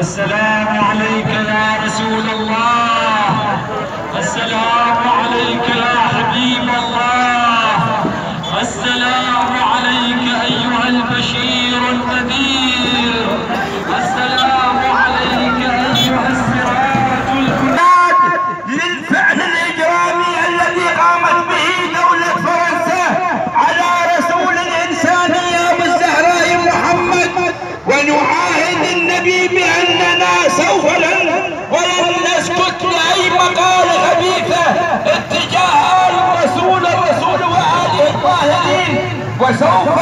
والسلام عليك يا رسول الله، السلام عليك يا حبيب الله، السلام عليك أيها البشير النذير، السلام عليك أيها السراج المنير. للفعل الإجرامي الذي قامت به دولة فرنسا على رسول الإنسانية بالزهراء محمد، ونعاهد النبي بأننا سوف ولن نسكت لأي مقالة خبيثة اتجاه الرسول وآله الطاهرين، وسوف